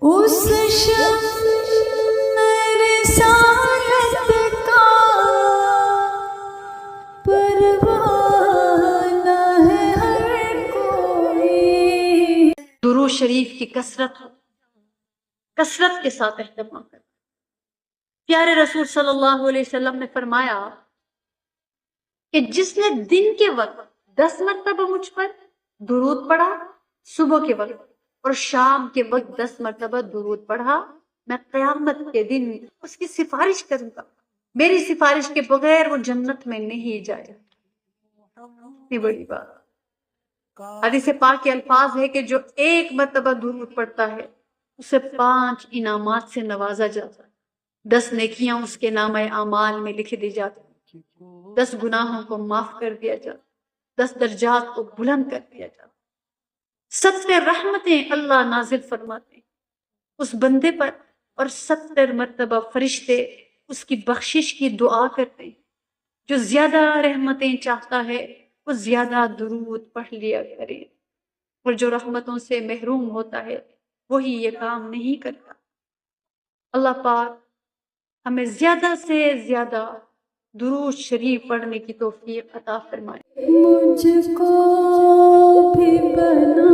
اس شم رسالت کا پروانہ ہے ہر کوئی۔ درود شریف کی کثرت کے ساتھ اہتمام کرنا۔ پیارے رسول صلی اللہ علیہ وسلم نے فرمایا کہ جس نے دن کے وقت 10 مرتبہ مجھ پر درود پڑھا، صبح کے وقت اور شام کے وقت 10 مرتبہ درود پڑھا، میں قیامت کے دن اس کی سفارش کروں گا، میری سفارش کے بغیر وہ جنت میں نہیں جائے۔ اتنی بڑی بات۔ حدیث پاک کے الفاظ ہے کہ جو 1 مرتبہ درود پڑھتا ہے اسے 5 انعامات سے نوازا جاتا ہے، 10 نیکیاں اس کے نامہ اعمال میں لکھ دی جاتی، 10 گناہوں کو معاف کر دیا جاتا، 10 درجات کو بلند کر دیا جاتا، 70 رحمتیں اللہ نازل فرماتے ہیں اس بندے پر، اور 70 مرتبہ فرشتے اس کی بخشش کی دعا کرتے ہیں۔ جو زیادہ رحمتیں چاہتا ہے وہ زیادہ درود پڑھ لیا کرے، اور جو رحمتوں سے محروم ہوتا ہے وہی یہ کام نہیں کرتا۔ اللہ پاک ہمیں زیادہ سے زیادہ درود شریف پڑھنے کی توفیق عطا فرمائے۔ مجھ کو بھی بنا